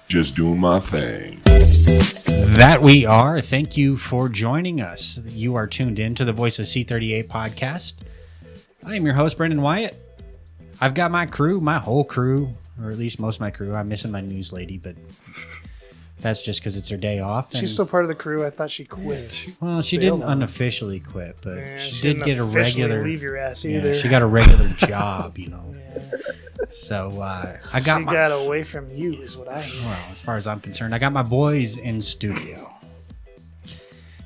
Just doing my thing. That we are. Thank you for joining us. You are tuned in to the Voice of C38 podcast. I am your host, Brendan Wyatt. I've got my crew, my whole crew, or at least most of my crew. I'm missing my news lady, but that's just because it's her day off. She's still part of the crew. I thought she quit. Well, she didn't unofficially quit, but she did get a regular. Leave your ass either. Yeah, she got a regular job, you know. Yeah. So I got she got away from you, is what I hear. Well, as far as I'm concerned, I got my boys in studio.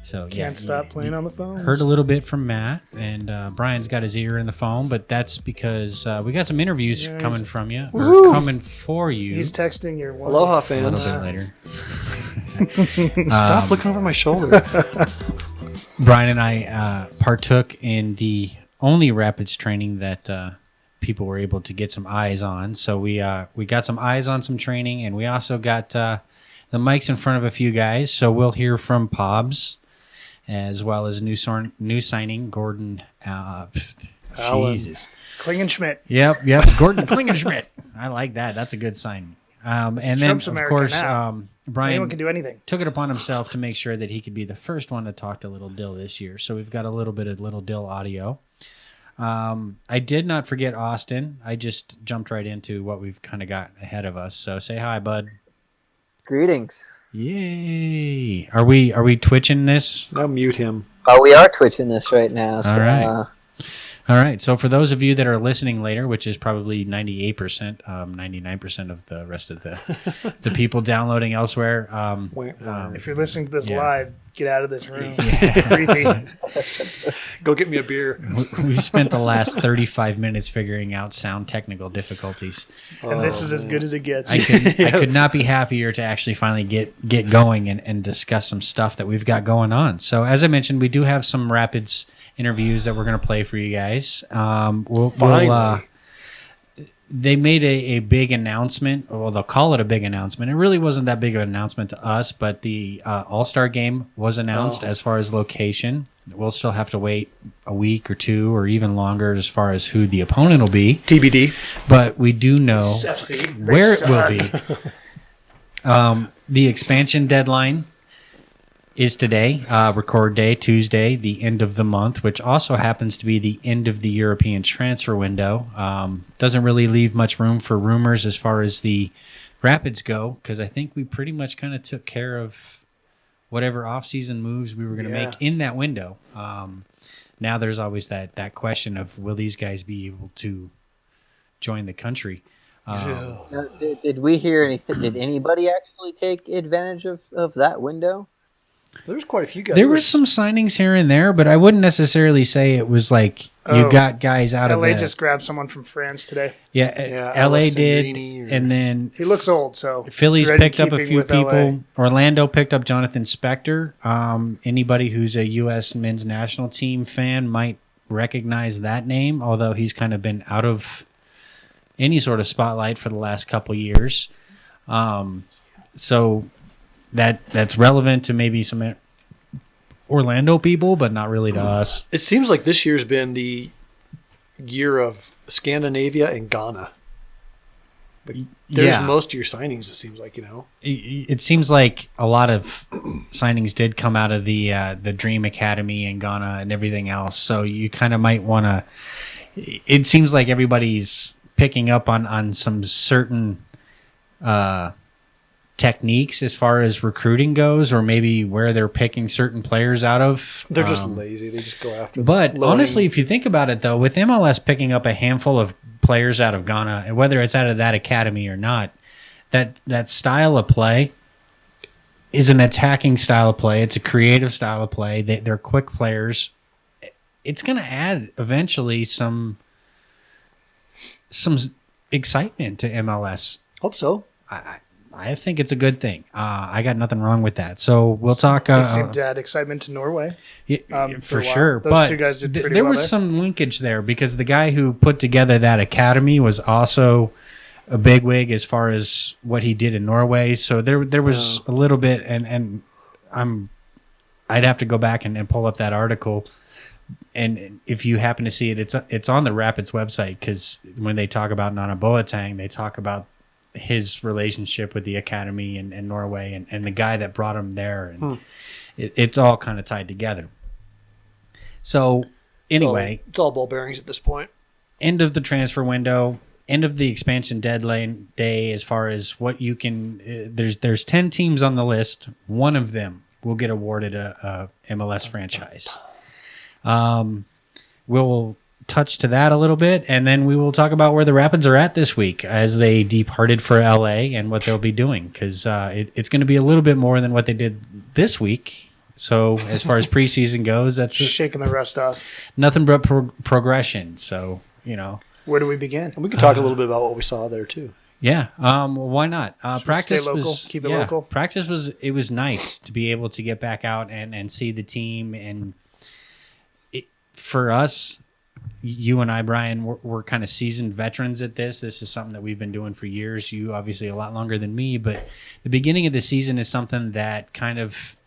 So Can't stop playing on the phone. Heard a little bit from Matt, and Brian's got his ear in the phone, but that's because we got some interviews coming from you, or coming for you. He's texting your wife. Aloha fans. A little bit later. Stop looking over my shoulder. Brian and I partook in the only Rapids training that people were able to get some eyes on. So we got some eyes on some training, and we also got the mics in front of a few guys. So we'll hear from Pobs, as well as new signing Gordon. Jesus, Klingenschmidt. Yep, Gordon Klingenschmidt. I like that. That's a good signing. And then of course, Brian anyone can do anything. Took it upon himself to make sure that he could be the first one to talk to Little Dill this year. So we've got a little bit of Little Dill audio. I did not forget Austin. I just jumped right into what we've kind of got ahead of us. So say hi, bud. Greetings. Yay! Are we twitching this? Now mute him. Oh, we are twitching this right now. So, all right. All right. So for those of you that are listening later, which is probably 98%, 99% of the rest of the people downloading elsewhere. If you're listening to this live, get out of this room. Creepy. Go get me a beer. We've spent the last 35 minutes figuring out sound technical difficulties. And this is as good as it gets. I could not be happier to actually finally get going and discuss some stuff that we've got going on. So as I mentioned, we do have some Rapids interviews that we're going to play for you guys. They made a big announcement. Well, they'll call it a big announcement. It really wasn't that big of an announcement to us, but the All-Star game was announced as far as location. We'll still have to wait a week or two or even longer as far as who the opponent will be. TBD. But we do know where it will be. The expansion deadline is today, record day, Tuesday, the end of the month, which also happens to be the end of the European transfer window. Doesn't really leave much room for rumors as far as the Rapids go, because I think we pretty much kind of took care of whatever offseason moves we were going to make in that window. Now there's always that question of, will these guys be able to join the country? Did we hear anything? Did anybody actually take advantage of that window? There was quite a few guys. There were some signings here and there, but I wouldn't necessarily say it was like you got guys out of LA just grabbed someone from France today. Yeah, LA did, and then he looks old, so Philly's picked up a few people. LA. Orlando picked up Jonathan Spector. Anybody who's a U.S. men's national team fan might recognize that name, although he's kind of been out of any sort of spotlight for the last couple years. So that's relevant to maybe some Orlando people, but not really to us. It seems like this year's been the year of Scandinavia and Ghana. There's most of your signings, it seems like, It seems like a lot of signings did come out of the Dream Academy in Ghana and everything else. So you kind of might want to... It seems like everybody's picking up on some certain... techniques as far as recruiting goes, or maybe where they're picking certain players out of. They're just lazy. They just go after them. But honestly, if you think about it, though, with MLS picking up a handful of players out of Ghana, and whether it's out of that academy or not, that style of play is an attacking style of play. It's a creative style of play. They're quick players. It's going to add eventually some excitement to MLS. Hope so. I think it's a good thing. I got nothing wrong with that. So we'll talk. He seemed to add excitement to Norway. For sure. Those but two guys did pretty there well was there. some linkage there because the guy who put together that academy was also a bigwig as far as what he did in Norway. So there was a little bit, and I'm I'd have to go back and pull up that article. And if you happen to see it, it's on the Rapids website, because when they talk about Nana Boateng, they talk about his relationship with the academy and Norway and the guy that brought him there. And it's all kind of tied together. So anyway, it's all ball bearings at this point. End of the transfer window, end of the expansion deadline day. As far as what you can, there's 10 teams on the list. One of them will get awarded a MLS franchise. We'll touch to that a little bit, and then we will talk about where the Rapids are at this week as they departed for LA and what they'll be doing, because it's going to be a little bit more than what they did this week. So as far as preseason goes, that's shaking the rust off. Nothing but progression. So, where do we begin? And we can talk a little bit about what we saw there too. Yeah. Why not? Practice stay local, was keep it local. Practice was nice to be able to get back out and see the team. And for us, you and I, Brian, we're kind of seasoned veterans at this. This is something that we've been doing for years. You obviously a lot longer than me, but the beginning of the season is something that kind of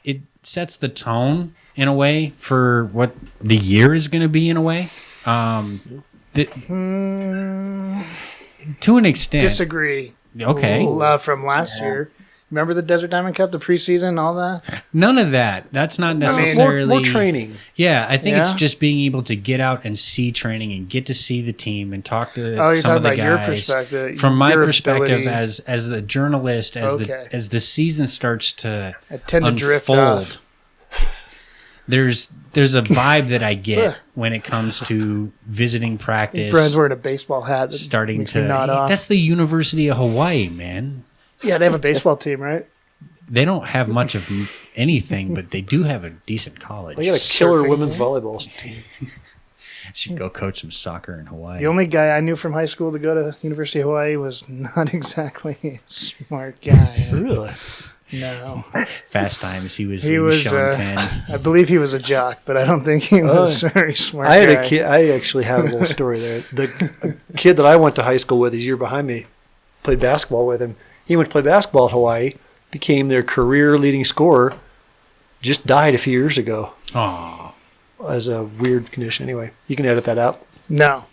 it sets the tone in a way for what the year is going to be in a way. To an extent. Disagree. Okay. From last year. Remember the Desert Diamond Cup, the preseason, all that? None of that. That's not necessarily... more training. Yeah, I think it's just being able to get out and see training and get to see the team and talk to some of the guys. Your perspective. From my your perspective ability. as the journalist, as the season starts to I tend to unfold, drift off. there's a vibe that I get when it comes to visiting practice. Brian's wearing a baseball hat. That starting makes to... me nod off. That's the University of Hawaii, man. Yeah, they have a baseball team, right? They don't have much of anything, but they do have a decent college. They got a killer women's volleyball team. Should go coach some soccer in Hawaii. The only guy I knew from high school to go to University of Hawaii was not exactly a smart guy. Really? No. Fast times. He was Sean Penn. I believe he was a jock, but I don't think he was a very smart I had guy. a kid. I actually have a little story there. The kid that I went to high school with, he's a year behind me, played basketball with him. He went to play basketball at Hawaii, became their career leading scorer, just died a few years ago. Aww. As a weird condition. Anyway, you can edit that out. No.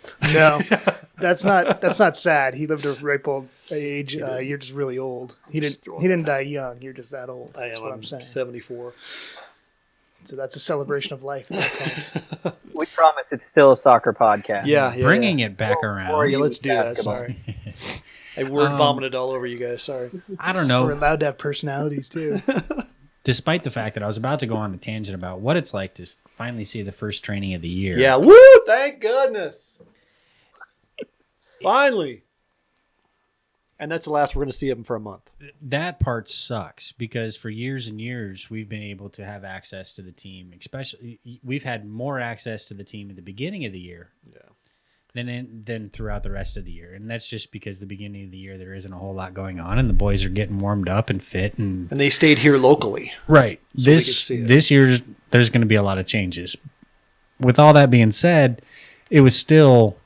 That's not sad. He lived a ripe old age. You're just really old. He didn't die young. You're just that old. That's what I'm saying. 74. So that's a celebration of life at that point. We promise it's still a soccer podcast. Yeah. Bringing it back around. Yeah, let's do that. Basketball. Sorry. I word vomited all over you guys. Sorry. I don't We're know. allowed to have personalities too. Despite the fact that I was about to go on a tangent about what it's like to finally see the first training of the year. Yeah. Woo! Thank goodness. Finally. And that's the last we're going to see of him for a month. That part sucks because for years and years we've been able to have access to the team. Especially, we've had more access to the team at the beginning of the year. Yeah. Than throughout the rest of the year. And that's just because the beginning of the year there isn't a whole lot going on and the boys are getting warmed up and fit and they stayed here locally. right. So This year there's going to be a lot of changes. With all that being said, it was still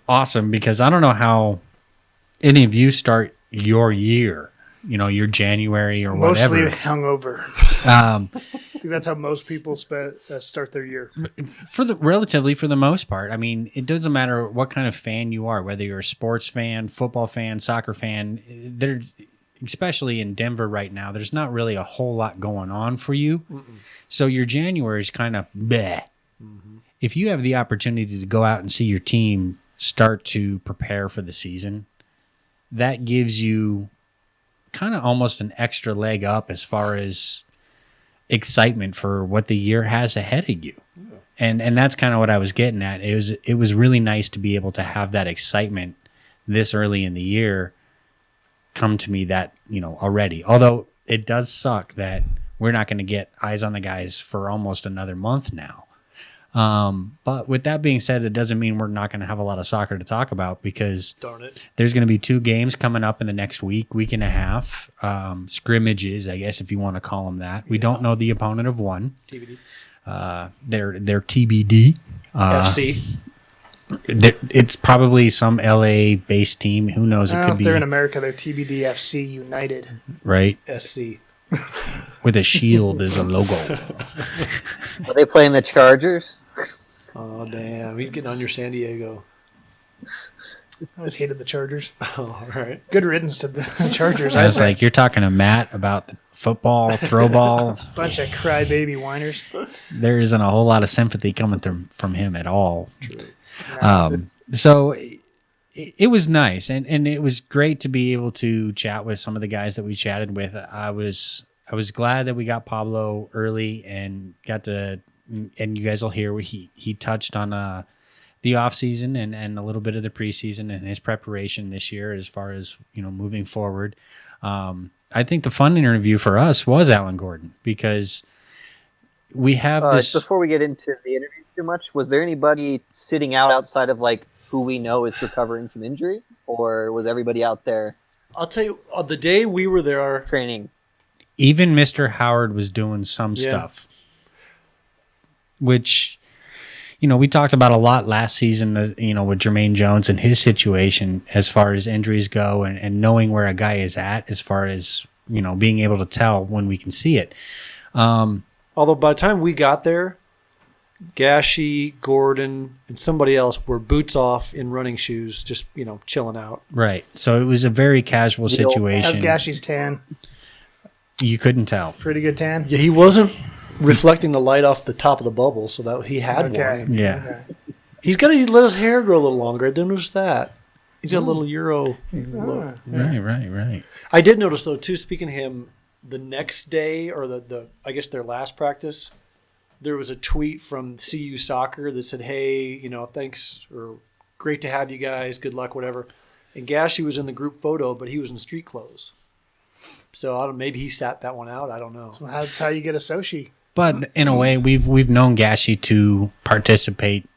awesome because I don't know how any of you start your year, your January or whatever. Mostly hungover. I think that's how most people start their year. For the most part. I mean, it doesn't matter what kind of fan you are, whether you're a sports fan, football fan, soccer fan. There's, especially in Denver right now, there's not really a whole lot going on for you. So your January is kind of bleh. If you have the opportunity to go out and see your team start to prepare for the season, that gives you kind of almost an extra leg up as far as excitement for what the year has ahead of you. And that's kind of what I was getting at. It was really nice to be able to have that excitement this early in the year come to me that, already. Although it does suck that we're not going to get eyes on the guys for almost another month now. But with that being said, it doesn't mean we're not going to have a lot of soccer to talk about because Darn it. there's going to be 2 games coming up in the next week and a half. Scrimmages, I guess, if you want to call them that. We don't know the opponent of one. TBD. They're TBD. FC. It's probably some LA-based team. Who knows? It I don't could know if be. they're in America. They're TBDFC United. Right. SC. with a shield as a logo. Are they playing the Chargers? Oh, damn. He's getting on your San Diego. I always hated the Chargers. Oh, all right. Good riddance to the Chargers. I was like, you're talking to Matt about the football, throw ball. Bunch of crybaby whiners. There isn't a whole lot of sympathy coming from him at all. So it was nice, and it was great to be able to chat with some of the guys that we chatted with. I was glad that we got Pablo early and got to, and you guys will hear where he touched on the off season and a little bit of the preseason and his preparation this year as far as moving forward. I think the fun interview for us was Alan Gordon, because we have this. Before we get into the interview too much, was there anybody sitting out outside of like who we know is recovering from injury, or was everybody out there? I'll tell you, the day we were there, training. Even Mr. Howard was doing some stuff, which, we talked about a lot last season, with Jermaine Jones and his situation as far as injuries go, and knowing where a guy is at as far as, being able to tell when we can see it. Although by the time we got there, Gashi, Gordon, and somebody else were boots off in running shoes, just, chilling out. Right. So it was a very casual situation. How's Gashi's tan? You couldn't tell. Pretty good tan? Yeah, he wasn't reflecting the light off the top of the bubble, so that he had one. Yeah. Okay. He's got to let his hair grow a little longer. I didn't notice that. He's got a little Euro look. Right. I did notice, though, too, speaking of him, the next day, or the I guess their last practice, there was a tweet from CU Soccer that said, hey, thanks, or great to have you guys, good luck, whatever. And Gashi was in the group photo, but he was in street clothes. So maybe he sat that one out. I don't know. So that's how you get a Sochi. But in a way, we've known Gashi to participate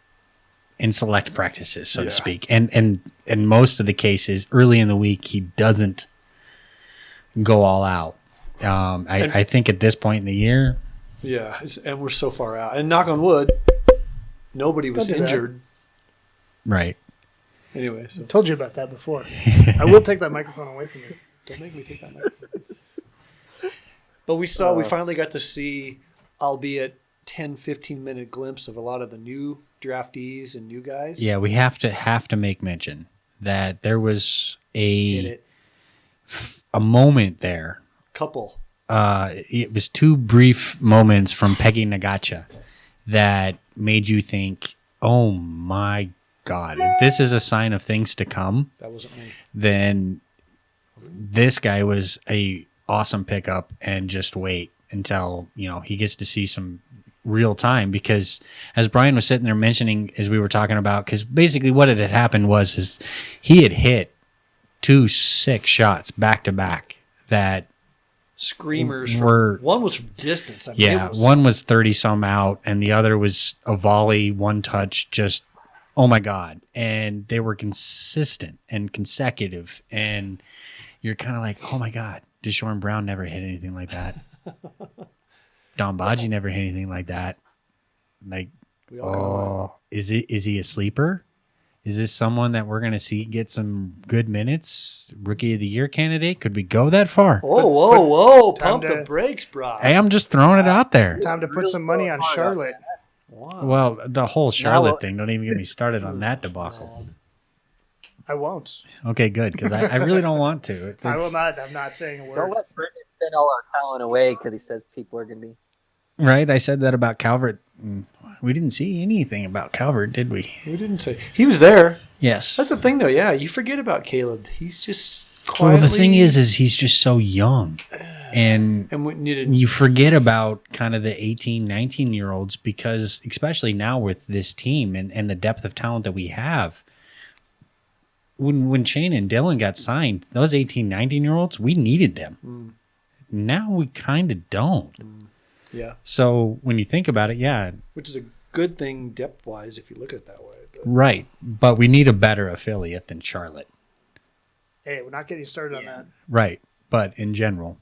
in select practices, so to speak. And in most of the cases, early in the week, he doesn't go all out. I think at this point in the year. Yeah, and we're so far out. And knock on wood, nobody was injured. Right. Anyway, so I told you about that before. I will take that microphone away from you. Don't make me take that microphone. But we finally got to see, albeit 10, 15-minute glimpse of a lot of the new draftees and new guys. Yeah, we have to make mention that there was a moment there. Couple. It was two brief moments from Peggy Nagacha that made you think, oh my God, if this is a sign of things to come, that wasn't me. Then this guy was a awesome pickup, and just wait until, he gets to see some real time, because as Brian was sitting there mentioning, as we were talking about, because basically what had happened was he had hit 2 sick shots back to back that screamers one was from distance. One was 30 some out, and the other was a volley, one touch, just oh my God. And they were consistent and consecutive, and you're kind of like, oh my God, Deshaun Brown never hit anything like that. Don Badji never hit anything like that. Like, is he a sleeper? Is this someone that we're going to see get some good minutes? Rookie of the Year candidate? Could we go that far? Whoa. Pump the brakes, bro. Hey, I'm just throwing it out there. Time to put some money on Charlotte. Wow. Well, the whole Charlotte thing, don't even get me started on that debacle. I won't. Okay, good, because I really don't want to. I will not. I'm not saying a word. Don't let Brendan send all our talent away because he says people are going to be. Right, I said that about Calvert. We didn't see anything about Calvert, did we? We didn't say. He was there. Yes. That's the thing, though. Yeah, you forget about Caleb. He's just quietly. Well, the thing is he's just so young. And you forget about kind of the 18, 19-year-olds, because especially now with this team and the depth of talent that we have, when Shane and Dylan got signed, those 18, 19-year-olds, we needed them. Now we kind of don't. Yeah. So when you think about it, yeah. Which is a good thing depth-wise if you look at it that way. But. Right. But we need a better affiliate than Charlotte. Hey, we're not getting started on that. Right. But in general.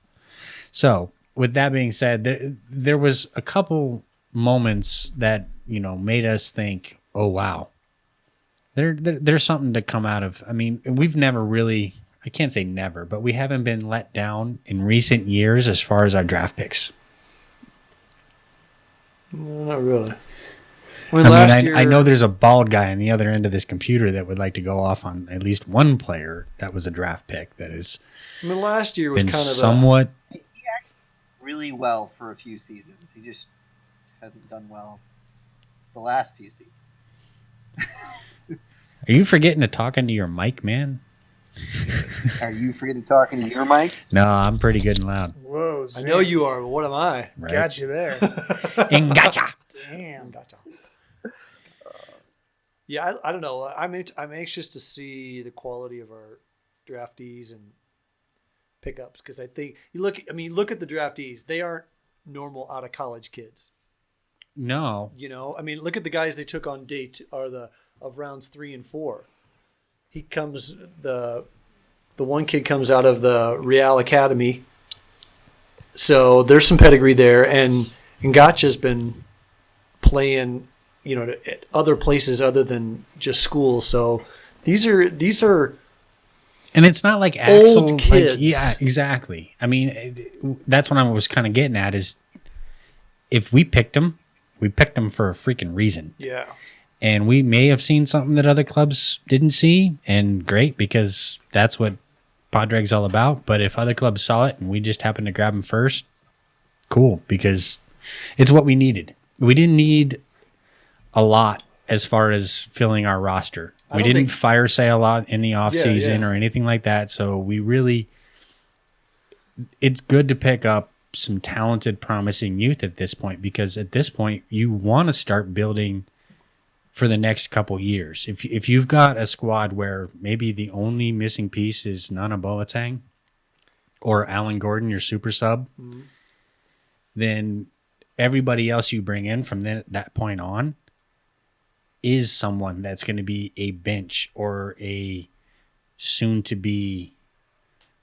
So with that being said, there was a couple moments that, made us think, oh, wow. There's something to come out of. I mean, we've never really, I can't say never, but we haven't been let down in recent years as far as our draft picks. No, not really. I know there's a bald guy on the other end of this computer that would like to go off on at least one player that was a draft pick that has last year was been kind of somewhat. He acted really well for a few seasons. He just hasn't done well the last few seasons. Are you forgetting to talk into your mic, man? Are you forgetting talking to your mic? No, I'm pretty good and loud. Whoa, I know you are, but what am I? Right? Got you there. And gotcha. Damn. Gotcha. Yeah, I don't know. I'm anxious to see the quality of our draftees and pickups because I think look at the draftees. They aren't normal out of college kids. No. Look at the guys they took on of rounds 3 and 4. The one kid comes out of the Real Academy. So there's some pedigree there, and Ngacha's been playing, at other places other than just school. So these are And it's not like Axel. Old kids. Yeah, exactly. I mean, that's what I was kind of getting at is if we picked them for a freaking reason. Yeah. And we may have seen something that other clubs didn't see, and great, because that's what Podreg's all about. But if other clubs saw it and we just happened to grab them first, cool, because it's what we needed. We didn't need a lot as far as filling our roster. We didn't fire sale a lot in the offseason or anything like that. So we really, it's good to pick up some talented, promising youth at this point, because at this point you want to start building for the next couple years. If you've got a squad where maybe the only missing piece is Nana Boateng or Alan Gordon, your super sub, then everybody else you bring in from that point on is someone that's going to be a bench or a soon-to-be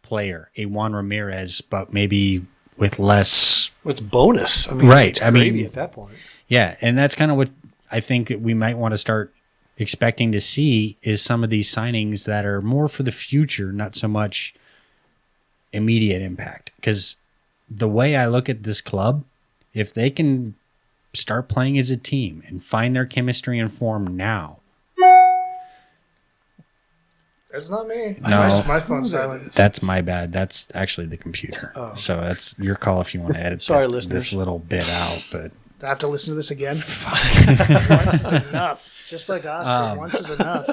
player, a Juan Ramirez, but maybe with less. What's bonus? Right. It's gravy at that point. Yeah, and that's kind of what I think that we might want to start expecting to see is some of these signings that are more for the future, not so much immediate impact. Because the way I look at this club, if they can start playing as a team and find their chemistry and form now. That's not me. No. My phone's silent. That's my bad. That's actually the computer. Oh. So that's your call if you want to edit Sorry, this listeners. little bit out. But I have to listen to this again. Once is enough. Just like Oscar, once is enough.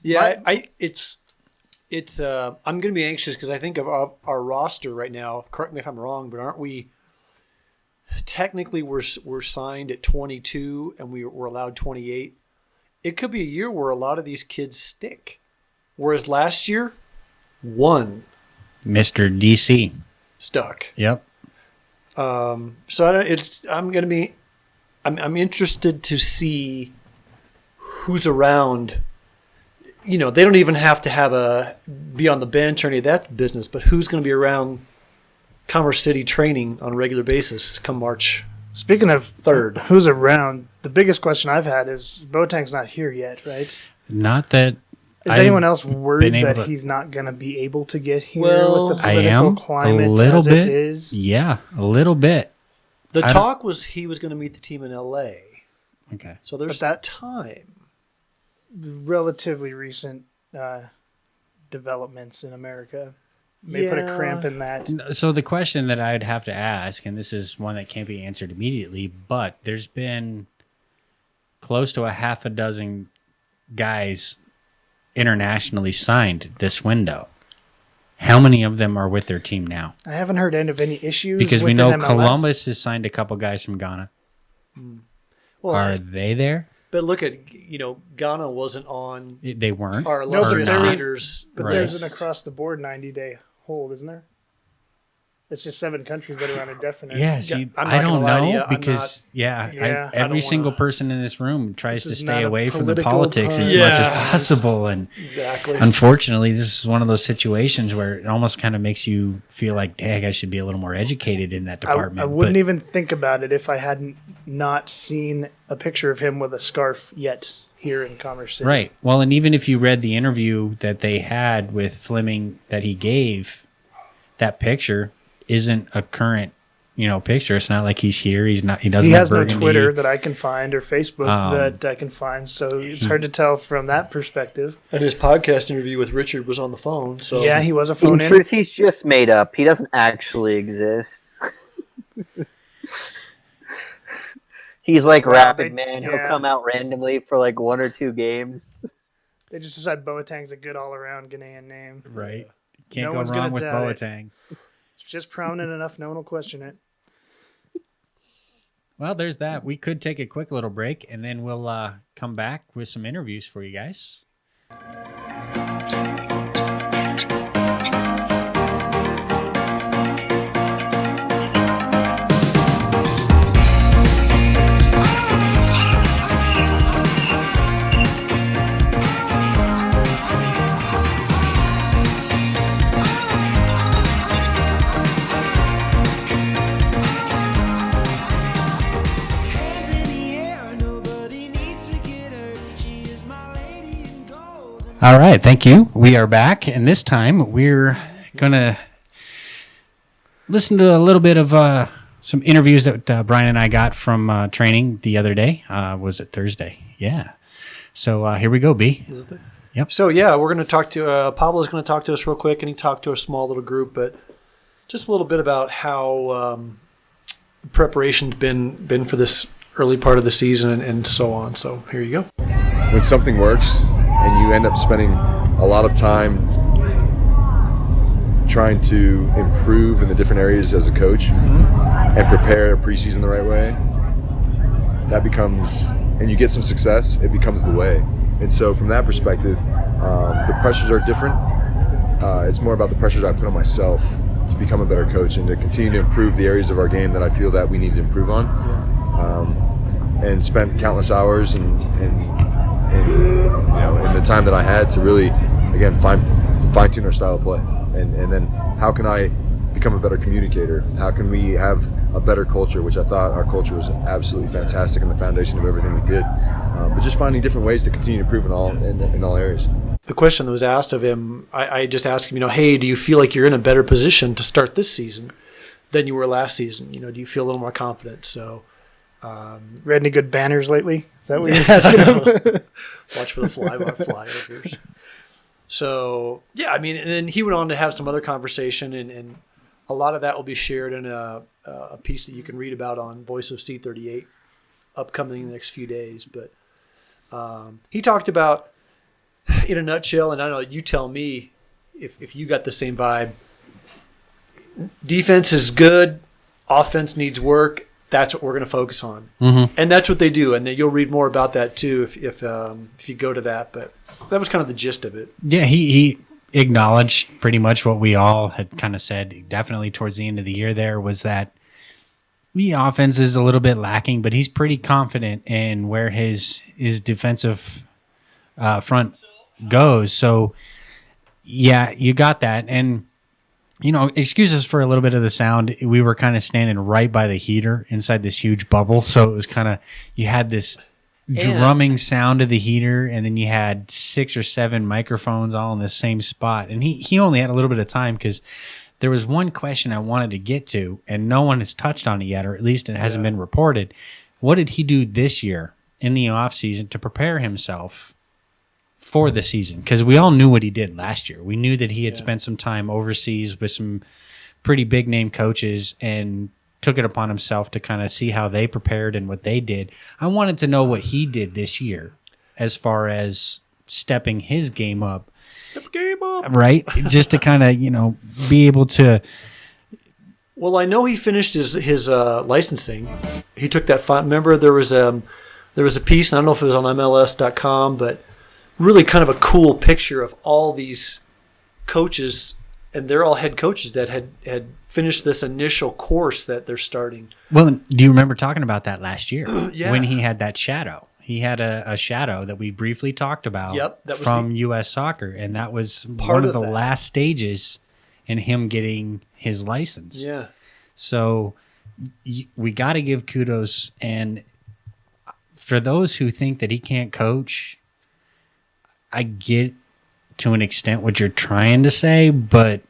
Yeah, it's I'm going to be anxious because I think of our roster right now. Correct me if I'm wrong, but aren't we? Technically, we're signed at 22 and we're allowed 28. It could be a year where a lot of these kids stick, whereas last year, one Mr. DC stuck. Yep. I'm interested to see who's around. They don't even have to be on the bench or any of that business, but who's going to be around Commerce City training on a regular basis come March. Speaking of 3rd, who's around, the biggest question I've had is Boateng's not here yet, right? Not that. Is anyone else worried able that to- he's not going to be able to get here Well, with the I political am climate a little as bit. it is? Yeah, a little bit. the I don't- talk was he was going to meet the team in L.A. Okay. So there's But that- time. Relatively recent developments in America may put a Yeah. cramp in that. So the question that I'd have to ask, and this is one that can't be answered immediately, but there's been close to a half a dozen guys internationally signed this window. How many of them are with their team now? I haven't heard of any issues Because we within know MLS. Columbus has signed a couple guys from Ghana. Well, Are they there? but look at Ghana wasn't on They weren't. our No, but illustrious there is- leaders. But Right. there's an across-the-board 90-day hold, isn't there? It's just 7 countries that are on indefinite. Yeah, see, I'm I not don't gonna lie to you, know I'm because Yeah, I every don't single wanna- person in this room tries This to is stay not a away from the political politics as time. much as Yeah. possible. And Exactly. unfortunately, this is one of those situations where it almost kind of makes you feel like, dang, I should be a little more educated in that department. I wouldn't But even think about it if I hadn't not seen a picture of him with a scarf yet. here in Commerce City. Right. Well, and even if you read the interview that they had with Fleming that he gave, that picture isn't a current, picture. It's not like he's here. He's not. He doesn't. He have has no Burgundy. Twitter that I can find or Facebook that I can find, so it's hard to tell from that perspective. And his podcast interview with Richard was on the phone. So Yeah, he was a In phone in. truth, he's just made up. He doesn't actually exist. He's like Rapid Man. He'll come out randomly for like 1 or 2 games. They just decide Boateng's a good all-around Ghanaian name. Right. Can't No go one's wrong gonna with doubt it. Boateng. It's just prominent enough, no one will question it. Well, there's that. We could take a quick little break, and then we'll come back with some interviews for you guys. All right, thank you. We are back, and this time we're going to listen to a little bit of some interviews that Brian and I got from training the other day. Was it Thursday? Yeah. So here we go, B. Is it there? Yep. So yeah, we're going to talk to Pablo's going to talk to us real quick, and he talked to a small little group, but just a little bit about how preparation's been for this early part of the season and so on. So here you go. When something works and you end up spending a lot of time trying to improve in the different areas as a coach and prepare a preseason the right way, that becomes, and you get some success, it becomes the way. And so from that perspective, the pressures are different. It's more about the pressures I put on myself to become a better coach and to continue to improve the areas of our game that I feel that we need to improve on. And spent countless hours and in the time that I had to really, again, fine tune our style of play, and then how can I become a better communicator? How can we have a better culture? Which I thought our culture was absolutely fantastic and the foundation of everything we did. But just finding different ways to continue to improve in all areas. The question that was asked of him, I just asked him, hey, do you feel like you're in a better position to start this season than you were last season? Do you feel a little more confident? So. Read any good banners lately? Is that what you're asking him? Watch for the flyovers. So, yeah, I mean, and then he went on to have some other conversation, and a lot of that will be shared in a piece that you can read about on Voice of C38, upcoming in the next few days. But he talked about, in a nutshell, and I know you tell me if you got the same vibe, defense is good, offense needs work. That's what we're going to focus on, and that's what they do. And you'll read more about that too if you go to that. But that was kind of the gist of it. Yeah, he acknowledged pretty much what we all had kind of said. Definitely towards the end of the year, there was that the offense is a little bit lacking, but he's pretty confident in where his defensive front goes. So yeah, you got that. And excuse us for a little bit of the sound. We were kind of standing right by the heater inside this huge bubble. So it was kind of, you had this drumming sound of the heater, and then you had 6 or 7 microphones all in the same spot. And he only had a little bit of time because there was one question I wanted to get to, and no one has touched on it yet, or at least it hasn't been reported. What did he do this year in the offseason to prepare himself for the season? Because we all knew what he did last year. We knew that he had spent some time overseas with some pretty big name coaches and took it upon himself to kind of see how they prepared and what they did. I wanted to know what he did this year as far as stepping his game up. Right? Just to kind of, be able to. Well, I know he finished his licensing. He took that font. Remember, there was a piece, and I don't know if it was on MLS.com, but really kind of a cool picture of all these coaches, and they're all head coaches that had finished this initial course that they're starting. Well, do you remember talking about that last year? Yeah. When he had that shadow. He had a shadow that we briefly talked about that was from U.S. Soccer, and that was part one of of the that. last stages in him getting his license. Yeah. So we got to give kudos, and for those who think that he can't coach, I get to an extent what you're trying to say, but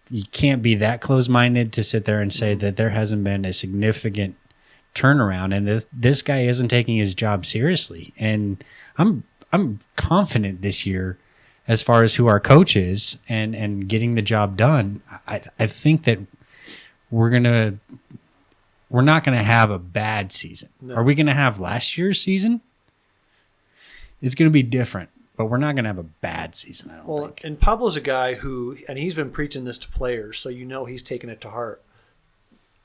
you can't be that close-minded to sit there and say that there hasn't been a significant turnaround, and this guy isn't taking his job seriously. And I'm confident this year as far as who our coach is and getting the job done. I think that we're not gonna have a bad season. No. Are we gonna have last year's season? It's gonna be different, but we're not gonna have a bad season, I don't think. And Pablo's a guy who, and he's been preaching this to players, so he's taken it to heart.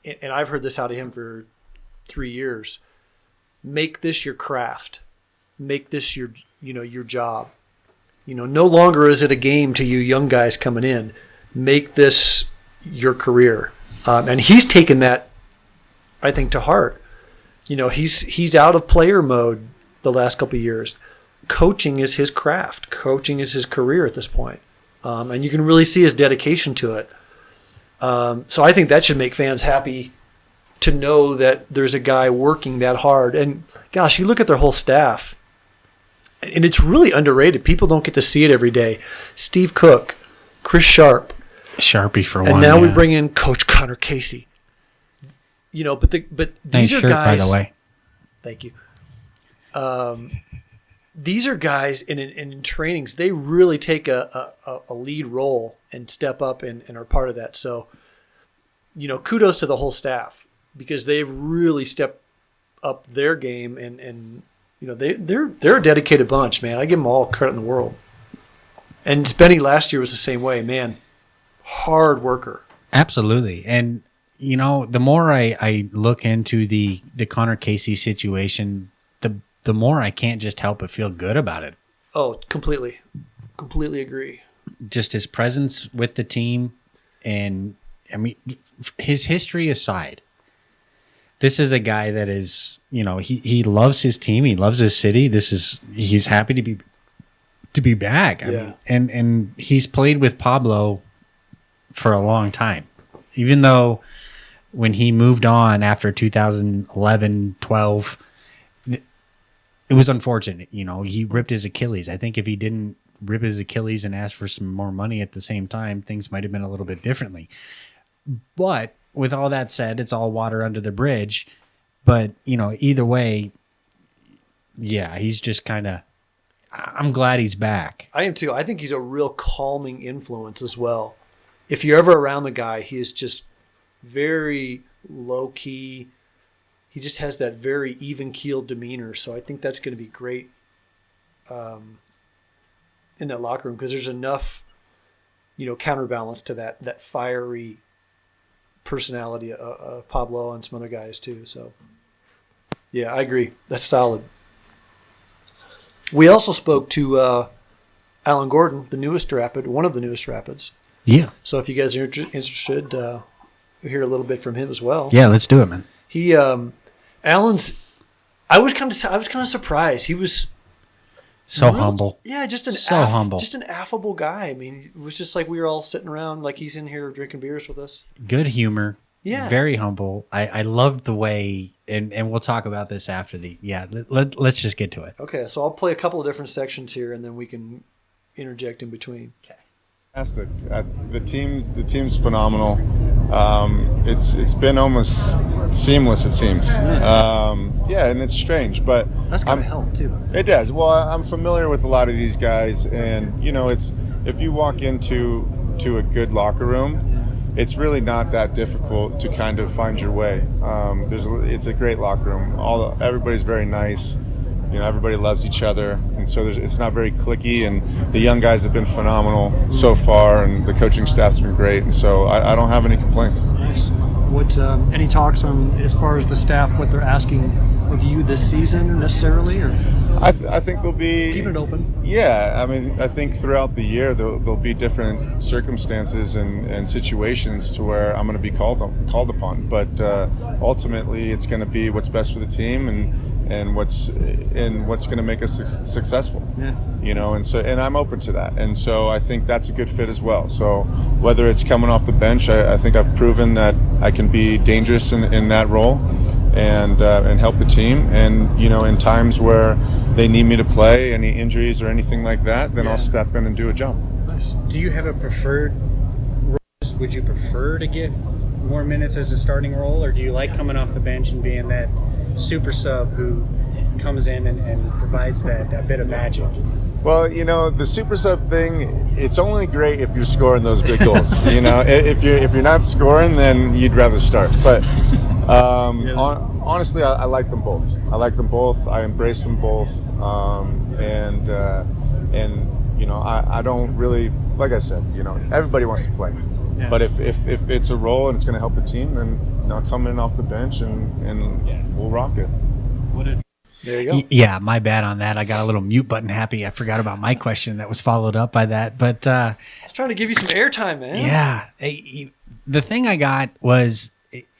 And I've heard this out of him for 3 years. Make this your craft. Make this your job. No longer is it a game to you young guys coming in. Make this your career. And he's taken that, I think, to heart. He's out of player mode the last couple of years. Coaching is his craft. Coaching is his career at this point. And you can really see his dedication to it. So I think that should make fans happy to know that there's a guy working that hard. And gosh, you look at their whole staff, and it's really underrated. People don't get to see it every day. Steve Cook, Chris Sharpie for one. And now we bring in Coach Connor Casey. But these are guys. By the way, thank you. These are guys in trainings. They really take a lead role and step up and are part of that. So, kudos to the whole staff, because they've really stepped up their game and they're a dedicated bunch, man. I give them all credit in the world. And Spenny last year was the same way, man. Hard worker. Absolutely. And the more I look into the Connor Casey situation, the more I can't just help but feel good about it. Oh, completely agree. Just his presence with the team, and I mean, his history aside, this is a guy that is, he loves his team, he loves his city. He's happy to be back. I mean, and he's played with Pablo for a long time, even though when he moved on after 2011, 12, it was unfortunate. He ripped his Achilles. I think if he didn't rip his Achilles and ask for some more money at the same time, things might have been a little bit differently. But with all that said, it's all water under the bridge. But, either way, yeah, he's just kind of, I'm glad he's back. I am too. I think he's a real calming influence as well. If you're ever around the guy, he is just very low key. He just has that very even-keeled demeanor. So I think that's going to be great in that locker room, because there's enough, counterbalance to that fiery personality of Pablo and some other guys too. So, yeah, I agree. That's solid. We also spoke to Alan Gordon, one of the newest Rapids. Yeah. So if you guys are interested, we'll hear a little bit from him as well. Yeah, let's do it, man. He, Alan's. I was kind of surprised. He was so humble. Yeah, just humble, just an affable guy. I mean, it was just like we were all sitting around, like he's in here drinking beers with us. Good humor. Yeah. Very humble. I loved the way, and we'll talk about this after let's just get to it. Okay, so I'll play a couple of different sections here, and then we can interject in between. Okay. Fantastic. The team's phenomenal. It's been almost seamless, it seems. And it's strange, but that's going to help too. It does. Well, I'm familiar with a lot of these guys, and it's if you walk into a good locker room, it's really not that difficult to kind of find your way. It's a great locker room. Everybody's very nice. Everybody loves each other, and so it's not very cliquey, and the young guys have been phenomenal so far, and the coaching staff's been great, and so I don't have any complaints. Nice. What any talks on, as far as the staff, what they're asking of you this season necessarily, or I think there'll be keep it open. Yeah, I mean, I think throughout the year there'll be different circumstances and situations to where I'm going to be called upon, but ultimately it's going to be what's best for the team and what's going to make us successful. Yeah. And I'm open to that, and so I think that's a good fit as well. So whether it's coming off the bench, I think I've proven that I can be dangerous in that role, and help the team. And in times where they need me to play, any injuries or anything like that, then I'll step in and do a job. Do you have a preferred role? Would you prefer to get more minutes as a starting role, or do you like coming off the bench and being that super sub who comes in and provides that bit of magic? Well, the super sub thing, it's only great if you're scoring those big goals. If you're not scoring, then you'd rather start. But honestly, I like them both. I embrace them both. I don't really, like I said, everybody wants to play. Yeah. But if it's a role and it's going to help the team, then I'll come in off the bench and we'll rock it. There you go. Yeah, my bad on that. I got a little mute button happy. I forgot about my question that was followed up by that. But I was trying to give you some airtime, man. Yeah. The thing I got was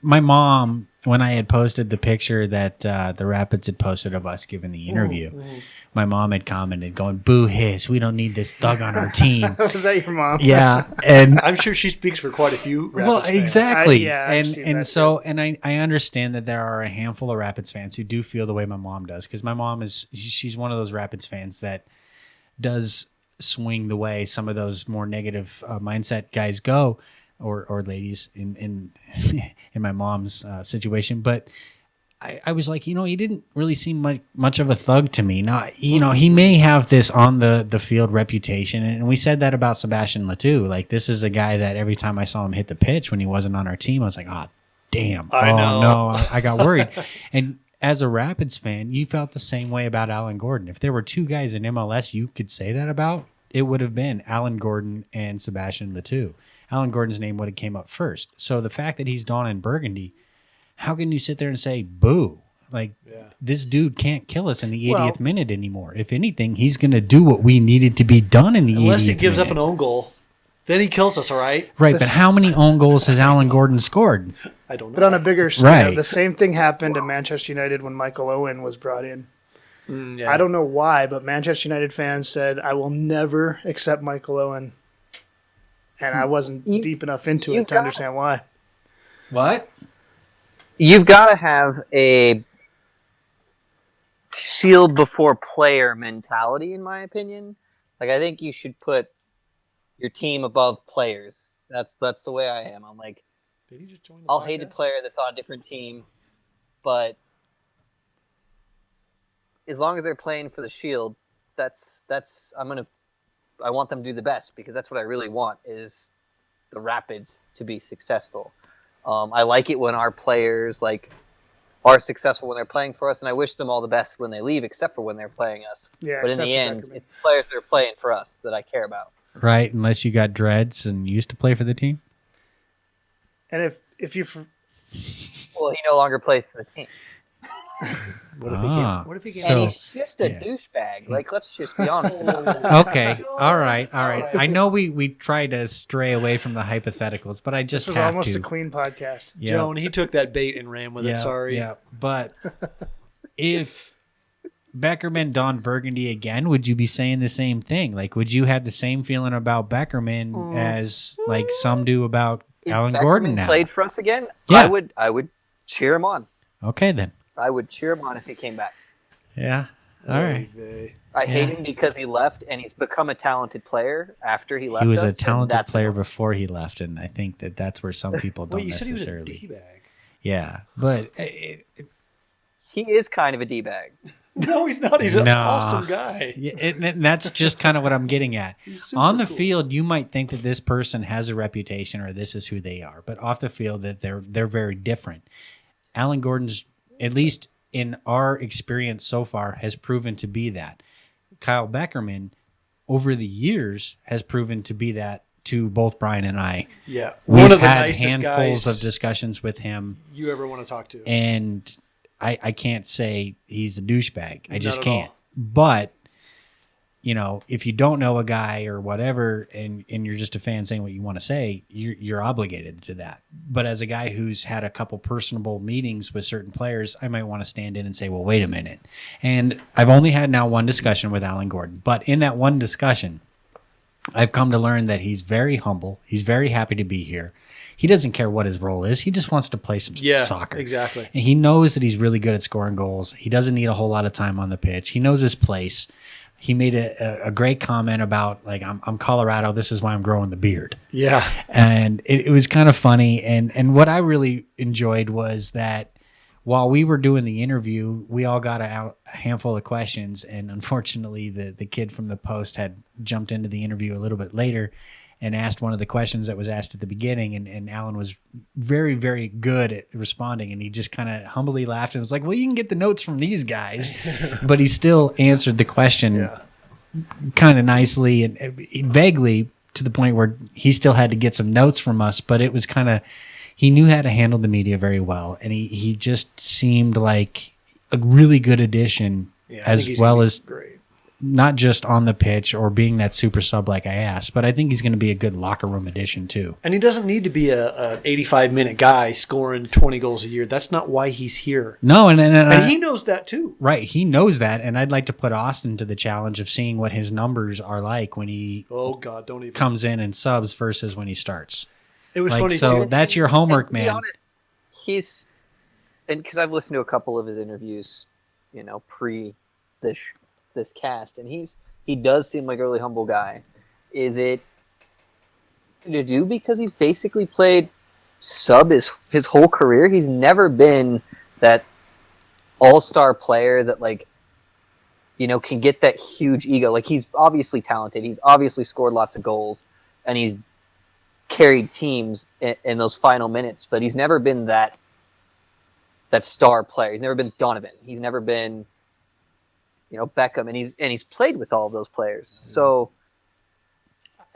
my mom, when I had posted the picture that the Rapids had posted of us giving the interview, my mom had commented going, "Boo hiss, we don't need this thug on our team." Was that your mom? Yeah. And I'm sure she speaks for quite a few Rapids well, fans. exactly. I I understand that there are a handful of Rapids fans who do feel the way my mom does, because my mom she's one of those Rapids fans that does swing the way some of those more negative mindset guys go, or ladies in my mom's situation. But I was like, he didn't really seem much of a thug to me. Now, he may have this on the field reputation, and we said that about Sebastian Letou. Like, this is a guy that every time I saw him hit the pitch when he wasn't on our team, I was like, oh, damn. I know. No, I got worried. And as a Rapids fan, you felt the same way about Alan Gordon. If there were two guys in MLS you could say that about, it would have been Alan Gordon and Sebastian Letou. Alan Gordon's name would have came up first. So the fact that he's Don in Burgundy, how can you sit there and say, boo? Like, this dude can't kill us in the 80th minute anymore. If anything, he's going to do what we needed to be done in the 80th minute. Unless he gives up an own goal. Then he kills us, all right? Right, but how many own goals has Alan Gordon scored? I don't know. But on a bigger scale, Right. the same thing happened to Manchester United when Michael Owen was brought in. I don't know why, but Manchester United fans said, I will never accept Michael Owen. And I wasn't deep enough into it to understand why. What? You've got to have a shield before player mentality, in my opinion. Like, I think you should put your team above players. That's the way I am. I'm like, I'll hate a player that's on a different team, but as long as they're playing for the shield, I want them to do the best, because that's what I really want, is the Rapids to be successful. I like it when our players are successful when they're playing for us, and I wish them all the best when they leave, except for when they're playing us. Yeah, but in the end, it's the players that are playing for us that I care about. Right, unless you got dreads and used to play for the team. And if you... Well, he no longer plays for the team. What if he can't? What if he can't? And he's just a douchebag. Like, let's just be honest about it. Okay, all right. I know we try to stray away from the hypotheticals, but I just This was have almost to. a clean podcast. Yeah. Joan, he took that bait and ran with it. Sorry. Yeah, but if Beckerman donned Burgundy again, would you be saying the same thing? Like, would you have the same feeling about Beckerman as like some do about Alan Gordon now? Played for us again? Yeah. I would cheer him on. Okay, then. I would cheer him on if he came back. Yeah. All right. I hate him because he left, and he's become a talented player after he left. He was a us, talented player before he left, and I think that's where some people don't Wait, you said necessarily. he was a D-bag. Yeah, but he is kind of a D-bag. No, he's not. He's an awesome guy. And that's just kind of what I'm getting at. On the field, you might think that this person has a reputation or this is who they are, but off the field, that they're very different. Alan Gordon's, at least in our experience so far, has proven to be that. Kyle Beckerman, over the years, has proven to be that to both Brian and I. Yeah, We've had handfuls of discussions with him. You ever want to talk to? And I can't say he's a douchebag. I just can't. All. But, if you don't know a guy or whatever, and you're just a fan saying what you want to say, you're obligated to that. But as a guy who's had a couple personable meetings with certain players, I might want to stand in and say, well, wait a minute. And I've only had now one discussion with Alan Gordon. But in that one discussion, I've come to learn that he's very humble. He's very happy to be here. he doesn't care what his role is. He just wants to play some soccer. Exactly. And he knows that he's really good at scoring goals. He doesn't need a whole lot of time on the pitch. He knows his place. He made a great comment about, like, I'm Colorado. This is why I'm growing the beard. Yeah. And it was kind of funny. And what I really enjoyed was that while we were doing the interview, we all got a handful of questions. And unfortunately, the kid from the Post had jumped into the interview a little bit later and asked one of the questions that was asked at the beginning. And Alan was very, very good at responding. And he just kind of humbly laughed and was like, well, you can get the notes from these guys. But he still answered the question kind of nicely and vaguely, to the point where he still had to get some notes from us. But it was kind of, he knew how to handle the media very well. And he just seemed like a really good addition, as well as great. Not just on the pitch or being that super sub like I asked, but I think he's going to be a good locker room addition too. And he doesn't need to be a 85-minute guy scoring 20 goals a year. That's not why he's here. No, and he knows that too. Right, he knows that, and I'd like to put Austin to the challenge of seeing what his numbers are like when he don't even comes in and subs versus when he starts. It was like, funny. So too. that's your homework, man. He's, and because I've listened to a couple of his interviews, pre this cast, and he does seem like a really humble guy. Is it to do because he's basically played sub his whole career? He's never been that all-star player that, like, can get that huge ego. Like, he's obviously talented. He's obviously scored lots of goals, and he's carried teams in those final minutes, but he's never been that star player. He's never been Donovan. He's never been Beckham, and he's played with all of those players. So,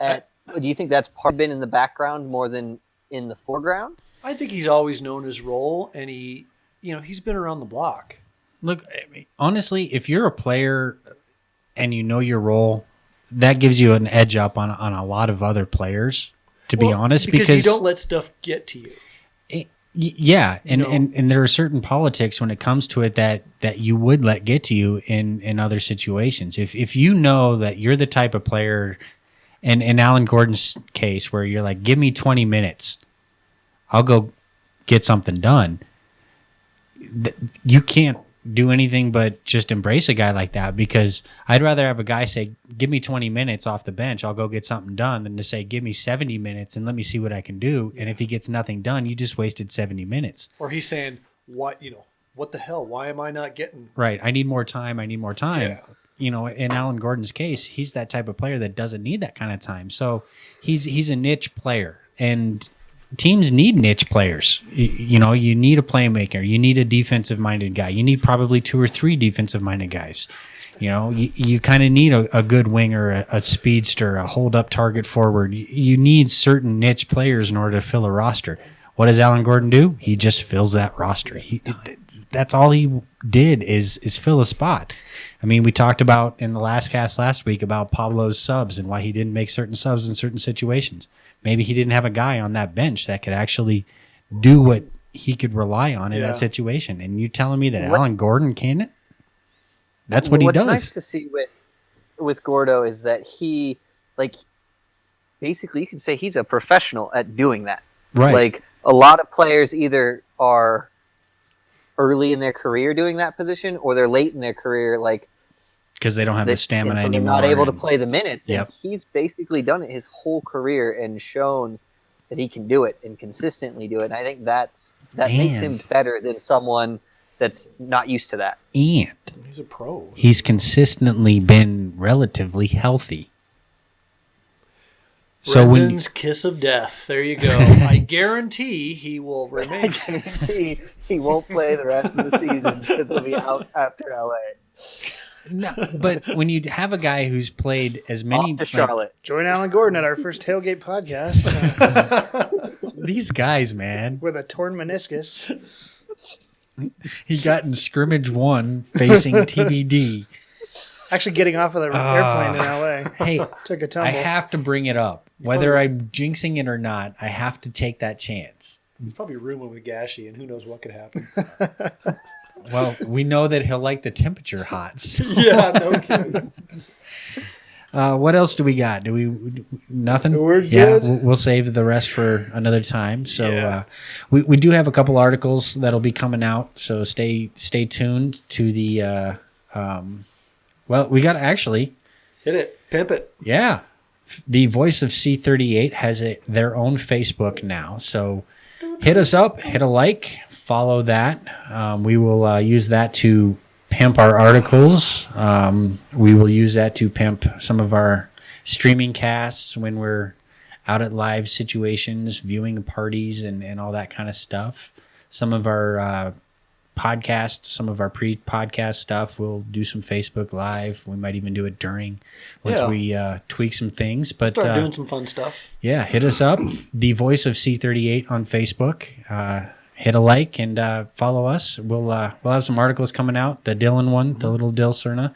do you think that's been in the background more than in the foreground? I think he's always known his role, and he's been around the block. Look, honestly, if you're a player and you know your role, that gives you an edge up on a lot of other players. To be honest, because you don't let stuff get to you. And there are certain politics when it comes to it that you would let get to you in other situations. If you know that you're the type of player, and in Alan Gordon's case, where you're like, give me 20 minutes, I'll go get something done. You can't do anything but just embrace a guy like that, because I'd rather have a guy say, give me 20 minutes off the bench, I'll go get something done, than to say, give me 70 minutes and let me see what I can do. And if he gets nothing done, you just wasted 70 minutes. Or he's saying, what the hell? Why am I not getting? Right. I need more time. Yeah. In Alan Gordon's case, he's that type of player that doesn't need that kind of time. So he's a niche player, and teams need niche players. You need a playmaker. You need a defensive-minded guy. You need probably 2 or 3 defensive-minded guys. You kind of need a good winger, a speedster, a hold-up target forward. You need certain niche players in order to fill a roster. What does Alan Gordon do? He just fills that roster. That's all he did is fill a spot. I mean, we talked about in the last cast last week about Pablo's subs and why he didn't make certain subs in certain situations. Maybe he didn't have a guy on that bench that could actually do what he could rely on in that situation. And you telling me that Alan Gordon can't? That's what he does. What's nice to see with Gordo is that he, like, basically you can say he's a professional at doing that. Right. Like, a lot of players either are early in their career doing that position, or they're late in their career, like, because they don't have the stamina so anymore. They're not able to play the minutes. Yep. And he's basically done it his whole career and shown that he can do it and consistently do it. And I think that makes him better than someone that's not used to that. And he's a pro. He's consistently been relatively healthy. So Brendan's kiss of death. There you go. I guarantee he will remain. I guarantee he won't play the rest of the season because he'll be out after LA. No, but when you have a guy who's played as many, off to Charlotte, join Alan Gordon at our first tailgate podcast. These guys, man, with a torn meniscus. He got in scrimmage 1 facing TBD. Actually, getting off of the airplane in LA. Hey, took a tumble. I have to bring it up, whether I'm jinxing it or not. I have to take that chance. He's probably rooming with Gashi, and who knows what could happen. Well, we know that he'll like the temperature hots. Yeah, no kidding. What else do we got? Do we nothing? We're Yeah, good. we'll save the rest for another time. So we do have a couple articles that'll be coming out. So stay tuned to the. Well, we got actually. Hit it. Pimp it. Yeah, the Voice of C38 has their own Facebook now. So hit us up, hit a like, follow that. We will use that to pimp our articles. We will use that to pimp some of our streaming casts when we're out at live situations, viewing parties and all that kind of stuff. Some of our podcasts, some of our pre-podcast stuff, we'll do some Facebook Live. We might even do it during once we tweak some things. But Start doing some fun stuff. Yeah, hit us up. The Voice of C38 on Facebook. Hit a like and follow us. We'll have some articles coming out. The Dylan one, the little Dill Cerna,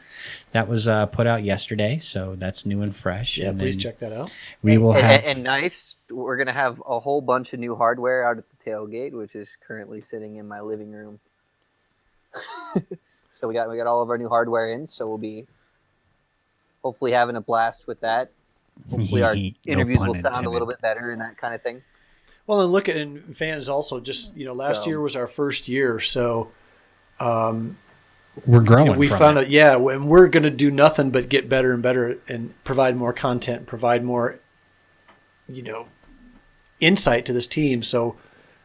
that was put out yesterday, so that's new and fresh. Yeah, and please check that out. We will have and nice. We're gonna have a whole bunch of new hardware out at the tailgate, which is currently sitting in my living room. So we got all of our new hardware in. So we'll be hopefully having a blast with that. Hopefully our interviews will sound a little bit better and that kind of thing. Well, and look at and fans also just last year was our first year, so we're growing. We found out, and we're going to do nothing but get better and better and provide more content, provide more, insight to this team. So,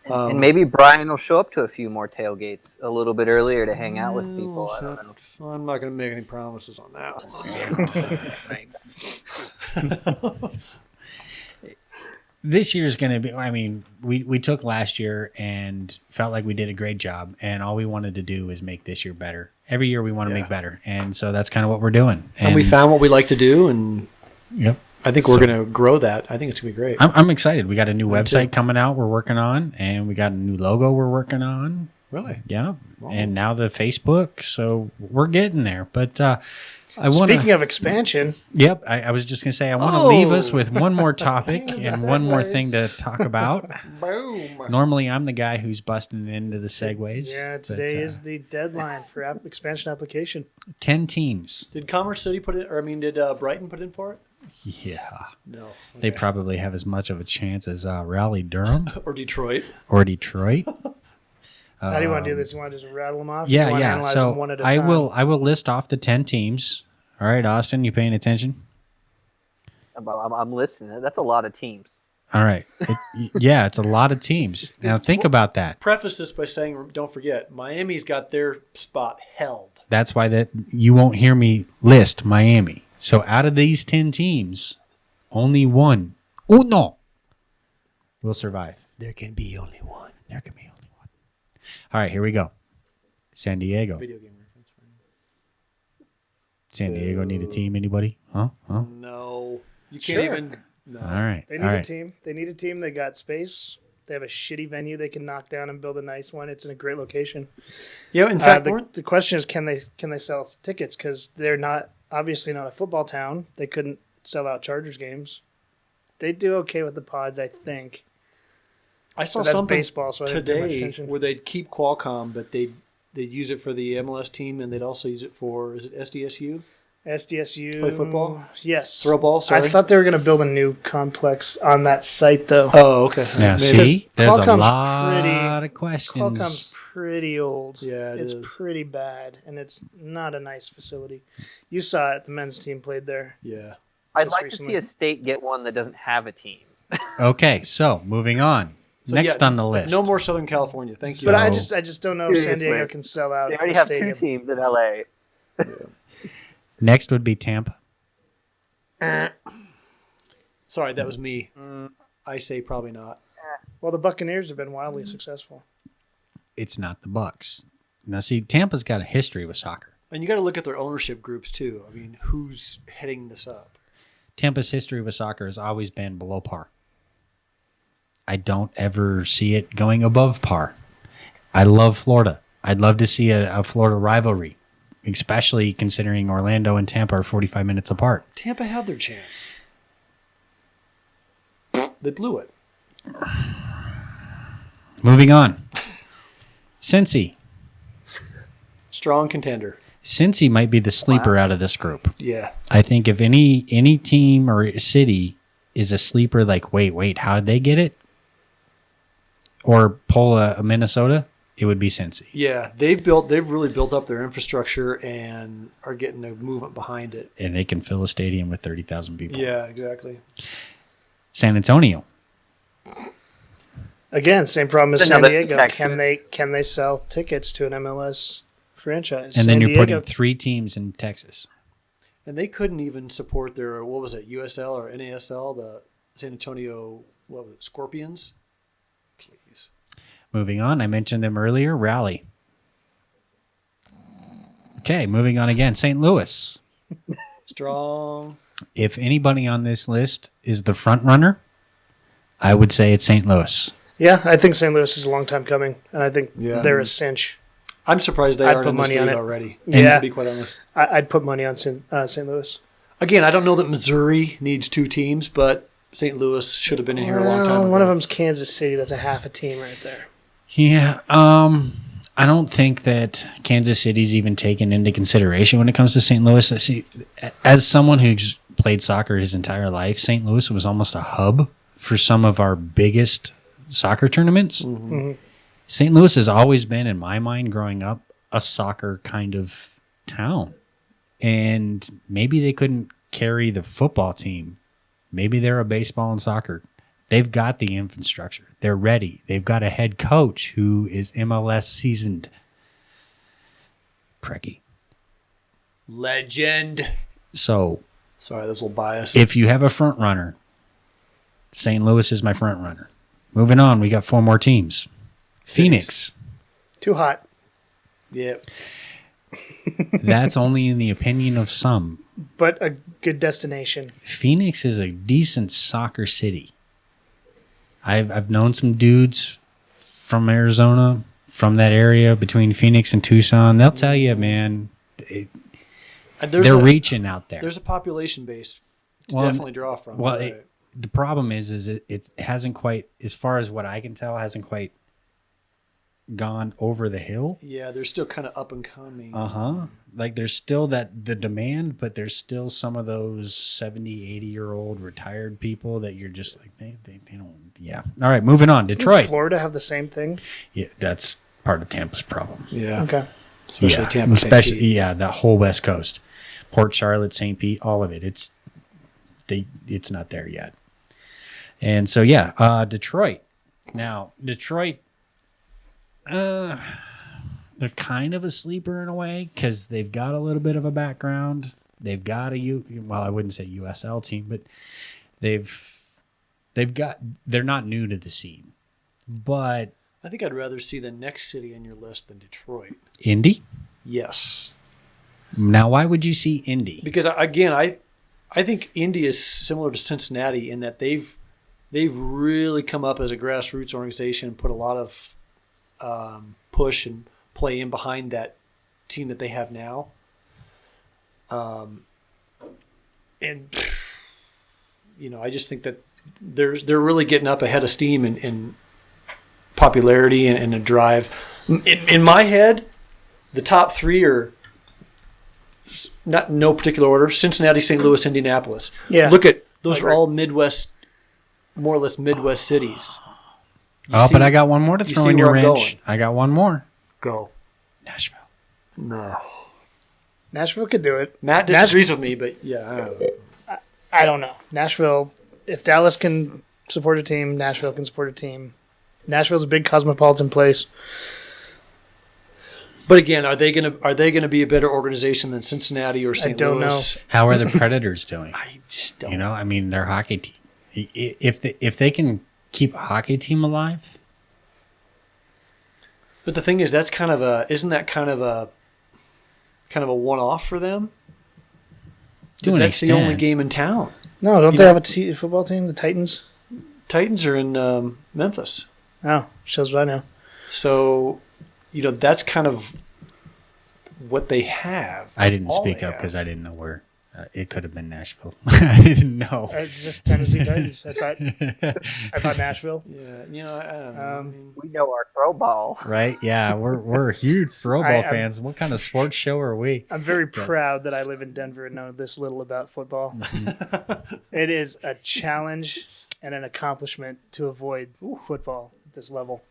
and maybe Brian will show up to a few more tailgates a little bit earlier to hang out with people. I don't know. I'm not going to make any promises on that one. This year's going to be, I mean, we took last year and felt like we did a great job, and all we wanted to do is make this year better. Every year we want to make better, and so that's kind of what we're doing. And we found what we like to do, and I think we're going to grow that. I think it's going to be great. I'm excited. We got a new website coming out we're working on, and we got a new logo we're working on. Really? Yeah. Wow. And now the Facebook, so we're getting there. But Speaking of expansion. Yep, I was just going to say I want to leave us with one more topic and one more thing to talk about. Boom. Normally, I'm the guy who's busting into the segues. Yeah, today is the deadline for expansion application. 10 teams. Did Commerce City put it, or did Brighton put in for it? Yeah. No. Okay. They probably have as much of a chance as Raleigh Durham. Or Detroit. Or Detroit. How do you want to do this? You want to just rattle them off? Yeah. So them one at a I time? will list off the 10 teams. All right, Austin, you paying attention? I'm listening. That's a lot of teams. All right. It's a lot of teams. Now think about that. Preface this by saying, don't forget, Miami's got their spot held. That's why that you won't hear me list Miami. So out of these 10 teams, only uno will survive. There can be only one. There can be only one. All right, here we go. San Diego. Video game reference. San Diego need a team, anybody? Huh? No. You can't even. No. All right. They need a team. They need a team. They got space. They have a shitty venue they can knock down and build a nice one. It's in a great location. Yeah, in fact, the question is, can they sell tickets? Because they're obviously not a football town. They couldn't sell out Chargers games. They do okay with the pods, I think. I saw something baseball, so today where they'd keep Qualcomm, but they'd use it for the MLS team, and they'd also use it for, is it SDSU? SDSU. Play football? Yes. Throw ball, sorry. I thought they were going to build a new complex on that site, though. Oh, okay. Now, see? There's a Qualcomm's lot of questions. Qualcomm's pretty old. Yeah, it's pretty bad, and it's not a nice facility. You saw it. The men's team played there. Yeah. I'd like to see a state get one that doesn't have a team. Okay, so moving on. So, Next on the list. No more Southern California. Thank you. But I just don't know if San Diego can sell out. They already have two teams in LA. Next would be Tampa. Sorry, that was me. I say probably not. Well, the Buccaneers have been wildly successful. It's not the Bucks. Now, see, Tampa's got a history with soccer. And you got to look at their ownership groups, too. I mean, who's heading this up? Tampa's history with soccer has always been below par. I don't ever see it going above par. I love Florida. I'd love to see a Florida rivalry, especially considering Orlando and Tampa are 45 minutes apart. Tampa had their chance. They blew it. Moving on. Cincy. Strong contender. Cincy might be the sleeper out of this group. Yeah. I think if any team or city is a sleeper, like, wait, how did they get it? Or pull a Minnesota, it would be Cincy. Yeah, they've really built up their infrastructure and are getting a movement behind it. And they can fill a stadium with 30,000 people. Yeah, exactly. San Antonio. Again, same problem as San Another Diego. Texas. Can they sell tickets to an MLS franchise? And San then you're Diego, putting 3 teams in Texas. And they couldn't even support their, what was it, USL or NASL, the San Antonio, what was it, Scorpions? Please. Moving on, I mentioned them earlier, Raleigh. Okay, moving on again, St. Louis. Strong. If anybody on this list is the front runner, I would say it's St. Louis. Yeah, I think St. Louis is a long time coming, and I think Yeah. they're a cinch. I'm surprised they I'd aren't put in this money on league it. already, Yeah. to be quite honest. I'd put money on St. Louis. Again, I don't know that Missouri needs 2 teams, but St. Louis should have been in here a long time ago. One of them's Kansas City. That's a half a team right there. Yeah, I don't think that Kansas City's even taken into consideration when it comes to St. Louis. See, as someone who's played soccer his entire life, St. Louis was almost a hub for some of our biggest soccer tournaments. Mm-hmm. St. Louis has always been, in my mind, growing up, a soccer kind of town. And maybe they couldn't carry the football team. Maybe they're a baseball and soccer. They've got the infrastructure. They're ready. They've got a head coach who is MLS seasoned. Precky. Legend. So Sorry, that's a little biased. if you have a front runner, St. Louis is my front runner. Moving on, we got 4 more teams. Phoenix. Too hot. Yeah. That's only in the opinion of some. But a good destination. Phoenix is a decent soccer city. I've known some dudes from Arizona, from that area between Phoenix and Tucson. They'll tell you, man, they're reaching out there. There's a population base to Well, definitely draw from. Well, right. the problem is it hasn't quite, as far as what I can tell, hasn't quite gone over the hill. Yeah, they're still kind of up and coming. Like there's still the demand, but there's still some of those 70, 80-year-old retired people that you're just like, they don't, yeah. All right, moving on. Detroit. Florida have the same thing? Yeah, that's part of Tampa's problem. Yeah. Okay. Especially Yeah, Tampa. St. especially Pete. yeah, that whole West Coast, Port Charlotte, St. Pete, all of it. It's not there yet. And so yeah, Detroit. Now Detroit, they're kind of a sleeper in a way because they've got a little bit of a background. They've got I wouldn't say USL team, but they're not new to the scene, but I think I'd rather see the next city on your list than Detroit. Indy. Yes. Now, why would you see Indy? Because again, I think Indy is similar to Cincinnati in that they've really come up as a grassroots organization and put a lot of push and play in behind that team that they have now. And I just think that they're really getting up ahead of steam in popularity and a drive. In my head, the top 3 are not in no particular order: Cincinnati, St. Louis, Indianapolis. Yeah. Look at those are all Midwest, more or less Midwest cities. But I got one more to you throw see in your where I'm wrench. going. I got one more. Go. Nashville. No. Nashville could do it. Matt disagrees with me, but yeah, I don't know. I don't know. Nashville, if Dallas can support a team, Nashville can support a team. Nashville's a big cosmopolitan place. But again, are they gonna be a better organization than Cincinnati or St. don't Louis? How are the Predators doing? I just don't. I mean, their hockey team. If they can keep a hockey team alive, But the thing is, isn't that kind of a one-off for them? to an That's the extent. only game in town. No, don't they have a football team? The Titans? Titans are in Memphis, Oh, shows what I know. so that's kind of what they have. I didn't That's all speak they up have. because I didn't know where. It could have been Nashville. I didn't know. It's just Tennessee Titans. I thought Nashville. Yeah, you know, I don't know. I mean, We know our throw ball. Right? Yeah, we're huge throw ball fans. What kind of sports show are we? I'm very proud that I live in Denver and know this little about football. It is a challenge and an accomplishment to avoid football at this level.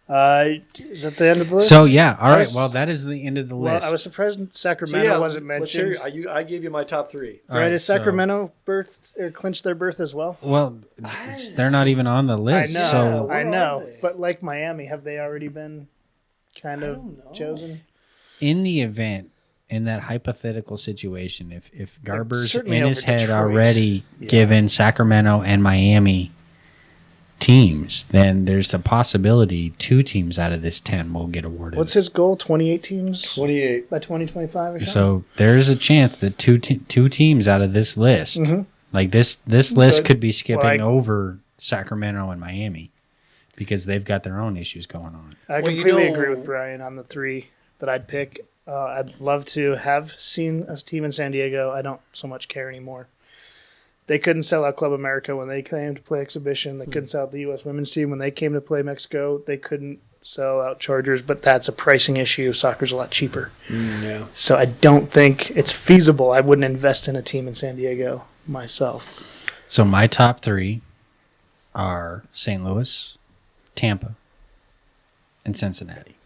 Is that the end of the list? So yeah, all right. Well, that is the end of the Well, list. I was surprised Sacramento wasn't let's hear mentioned. it. I gave you my top three. All Right? right, Is so- Sacramento clinched their berth as well? Well, they're not even on the list. I know, So Where I know. are they? But like Miami, have they already been kind of chosen? in the event, in that hypothetical situation, if Garber's certainly in his over head Detroit. already given Sacramento and Miami teams, then there's the possibility 2 teams out of this 10 will get awarded. What's his goal? 28 teams 28. by 2025 or something? So there's a chance that two teams out of this list, Mhm. like this list could be skipping Well, over Sacramento and Miami because they've got their own issues going on. I Well, you completely know- agree with Brian on the 3 that I'd pick. I'd love to have seen a team in San Diego. I don't so much care anymore. They couldn't sell out Club America when they came to play exhibition. They couldn't sell out the U.S. women's team when they came to play Mexico. They couldn't sell out Chargers, but that's a pricing issue. Soccer's a lot cheaper. Yeah. So I don't think it's feasible. I wouldn't invest in a team in San Diego myself. So my top 3 are St. Louis, Tampa, and Cincinnati.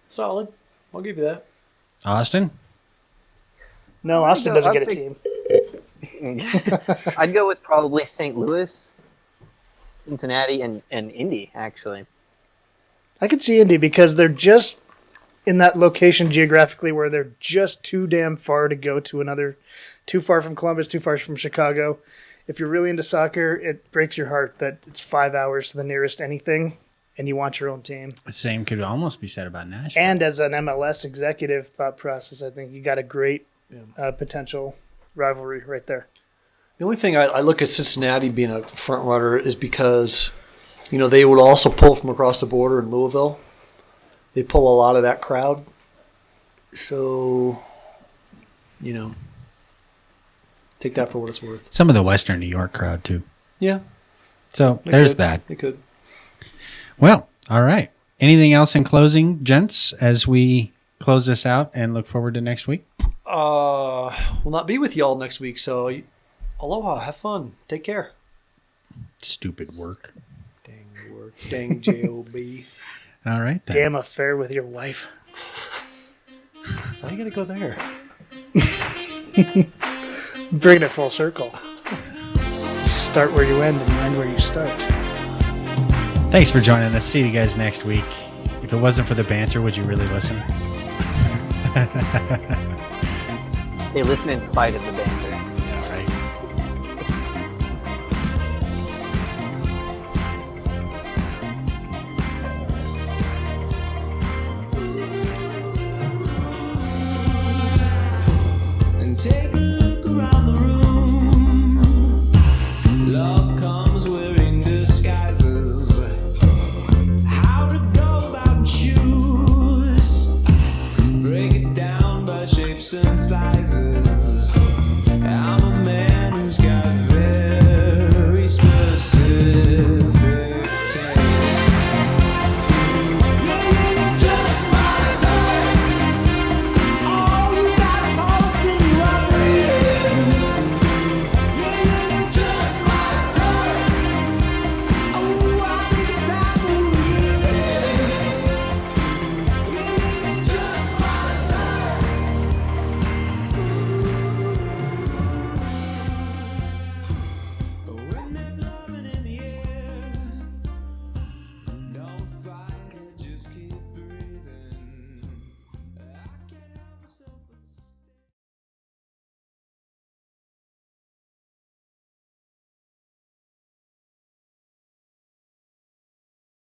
Solid. I'll give you that. Austin? No, Austin go- doesn't I'll get a pick- team. I'd go with probably St. Louis, Cincinnati, and Indy, actually. I could see Indy because they're just in that location geographically where they're just too damn far to go to another, too far from Columbus, too far from Chicago. If you're really into soccer, it breaks your heart that it's 5 hours to the nearest anything and you want your own team. The same could almost be said about Nashville. And as an MLS executive thought process, I think you got a great potential rivalry right there. The only thing I look at Cincinnati being a front runner is because, you know, they would also pull from across the border in Louisville. They pull a lot of that crowd. So, you know, take that for what it's worth. Some of the Western New York crowd, too. Yeah. So they there's could. that. They could. Well, all right. Anything else in closing, gents, as we close this out and look forward to next week? We'll not be with y'all next week, so aloha, have fun, take care. Stupid work. Dang word, dang J-O-B. All right, then. Damn affair with your wife. Why you gotta go there? Bringing it full circle. Start where you end and you end where you start. Thanks for joining us. See you guys next week. If it wasn't for the banter, would you really listen? They listen in spite of the banter.